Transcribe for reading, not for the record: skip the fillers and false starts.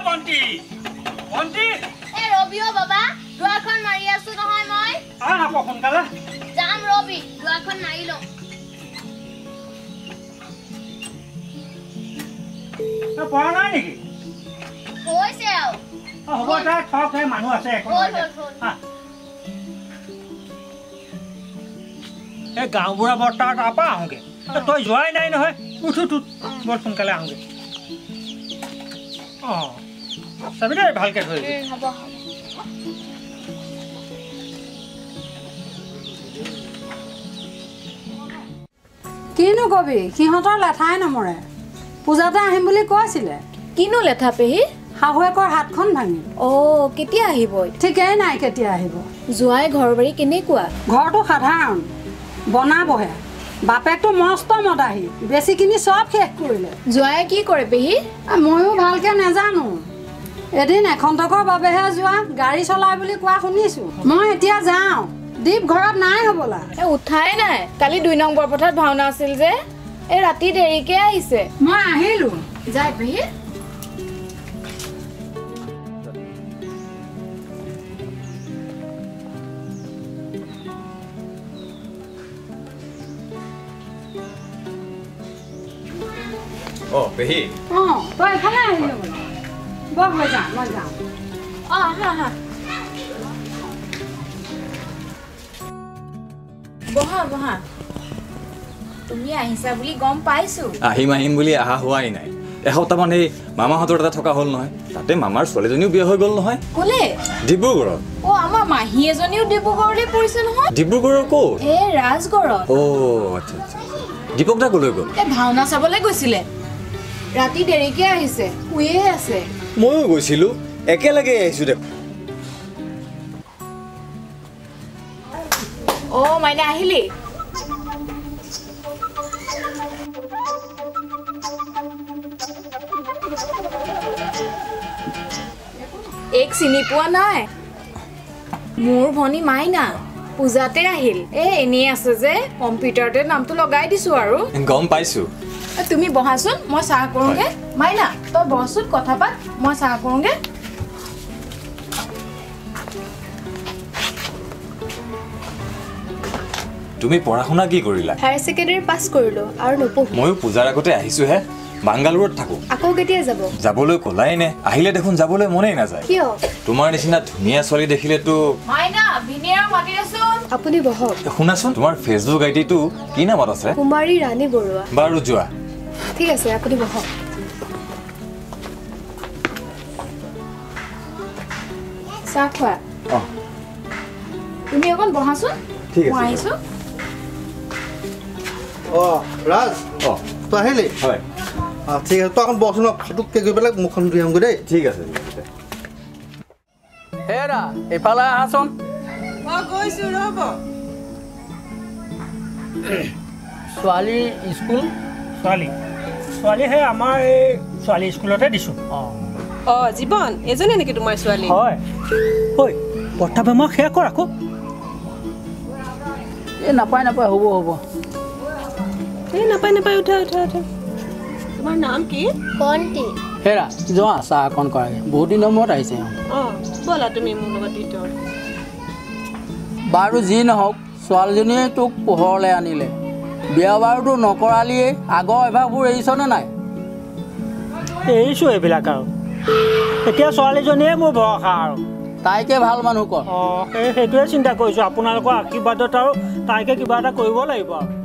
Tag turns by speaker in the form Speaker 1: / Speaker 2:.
Speaker 1: বন্তি বন্তি
Speaker 2: এ ৰবিও বাবা দুৱাৰখন মাৰি আছো নহয় মই
Speaker 1: আহ সোনকালে
Speaker 2: যাম ৰবি দুৱাৰখন মাৰি লওঁ
Speaker 1: পৰা নাই নেকি
Speaker 2: হৈছে আৰু
Speaker 1: হ'ব তাই থক মানুহ আছে এই গাঁওবুঢ়া বৰ্তাৰ তাৰপৰা আহোঁগৈ তই যোৱাই নাই নহয় উঠো বৰ সোনকালে আহোঁগৈ অঁ চাবি দেই ভালকৈ ধৰি
Speaker 2: হ'ব
Speaker 3: কিনো কবি সিহঁতৰ লেঠাই নমৰে পূজাতে আহিম বুলি কৈছিলে
Speaker 4: কিনো লেঠা পেহী
Speaker 3: শাহুৱেকৰ হাতখন ভাঙি
Speaker 4: কেতিয়া আহিব
Speaker 3: ঠিকেই নাই কেতিয়া আহিব
Speaker 4: জোৱাই ঘৰ বাৰী কেনেকুৱা
Speaker 3: ঘৰটো সাধাৰণ বনাবহে বাপেকটো মস্ত মদাহী বেছিখিনি চব শেষ কৰিলে
Speaker 4: জোৱাই কি কৰে পেহী
Speaker 3: ময়ো ভালকৈ নাজানো এদিন এখন্তকৰ বাবেহে যোৱা গাড়ী চলাই বুলি কোৱা শুনিছোঁ মই এতিয়া যাওঁ দীপ ঘৰত নাই হ'বলা
Speaker 4: উঠাই নাই কালি 2 নং বৰপথাৰত ভাওনা আছিল যে এই ৰাতি দেৰিকে আহিছে
Speaker 3: মই আহিলোঁ
Speaker 4: যায় পেহী
Speaker 5: পেহী
Speaker 3: তই এফালে আহিলোঁ বহ মই যাওঁ
Speaker 4: বহা বহা তুমি আহিছা বুলি গম পাইছো
Speaker 5: আহিম বুলি আহা হোৱাই নাই এসপ্তাহমান এই মামাহঁতৰ তাতে থকা হ'ল নহয় তাতে মামাৰ ছোৱালীজনীও বিয়া হৈ গ'ল নহয়
Speaker 4: ক'লে
Speaker 5: ডিব্ৰুগড়ত
Speaker 4: আমাৰ মাহী এজনীও ডিব্ৰুগড়লৈ পৰিছে নহয়
Speaker 5: ডিব্ৰুগড়ৰ ক'ত
Speaker 4: ৰাজগড়ত
Speaker 5: আচ্ছা দীপক দা ক'লৈ গ'ল
Speaker 4: ভাওনা চাবলৈ গৈছিলে ৰাতি দেৰিকে আহিছে শুয়ে আছে
Speaker 5: ময়ো গৈছিলোঁ একেলগে আহিছোঁ দেখ
Speaker 4: মাইনা আহিলি এক চিনি পোৱা নাই মোৰ ভনী মাইনা পূজাতে আহিল এনেই আছে যে কম্পিউটাৰতে নামটো লগাই দিছো আৰু
Speaker 5: গম পাইছো
Speaker 4: তুমি বহাচোন মই চাহ কৰোঁগে মাইনা তই বহচোন কথা পাত মই চাহ কৰোঁগে
Speaker 5: তুমি পঢ়া শুনা কি কৰিলা
Speaker 4: হায়াৰ ছেকেণ্ডাৰী পাছ কৰিলো আৰু নপঢ়ো
Speaker 5: ময়ো পূজাৰ আগতে আহিছোহে বাংগালুৰুত থাকো
Speaker 4: আকৌ কেতিয়া যাব
Speaker 5: যাবলৈ ক'লাই নে আহিলে দেখোন যাবলৈ মনেই নাযায়
Speaker 4: কিয়
Speaker 5: তোমাৰ নিচিনা ধুনীয়া ছোৱালী দেখিলেতো
Speaker 4: মাইনা ভিনিয়াৰ মাতি আছোন আপুনি বহক
Speaker 5: শুনাচোন তোমাৰ ফেচবুক আইডিটো কি নামত আছে
Speaker 4: কুমাৰী ৰাণী বৰুৱা
Speaker 5: বাৰু যোৱা
Speaker 4: ঠিক আছে আপুনি বহক চাহ খোৱা তুমি অকণ বহাচোন
Speaker 5: ঠিক আছে
Speaker 4: মই আহিছো
Speaker 6: ৰাজ তই আহিলি
Speaker 5: হয়
Speaker 6: ঠিক আছে তই অকণ বহচোন ফটোকে গৈ পেলাই মুখখন ধুই আহোঁগৈ দেই
Speaker 5: ঠিক আছে
Speaker 1: হেৰা এইফালে আহাচোন
Speaker 3: গৈছোঁ ৰ'ব
Speaker 1: ছোৱালী স্কুল ছোৱালী সেই আমাৰ এই ছোৱালী স্কুলতে দিছোঁ
Speaker 3: জীৱন এজনে নেকি তোমাৰ ছোৱালী
Speaker 1: হয় ঐ কথা মই শেষ কৰ আকৌ নাপায় হ'ব
Speaker 3: এই নাপায় উঠা তোমাৰ নাম কি
Speaker 2: কণ্টি
Speaker 1: হেৰা যোৱা চাহ অকণ কৰাগে বহুত দিনৰ মূৰত আহিছে
Speaker 3: ব'লা তুমি মোৰ লগত ভিতৰত
Speaker 1: বাৰু যি নহওক ছোৱালীজনীয়ে তোক পোহৰলৈ আনিলে বিয়া বাৰুতো নকৰালিয়ে আগৰ অভ্যাসবোৰ এৰিছনে নাই এৰিছোঁ এইবিলাক আৰু এতিয়া ছোৱালীজনীয়ে মোৰ ভৰসা আৰু তাইকে ভাল মানুহ কৰ সেইটোৱে চিন্তা কৰিছোঁ আপোনালোকৰ আশীৰ্বাদত আৰু তাইকে কিবা এটা কৰিব লাগিব আৰু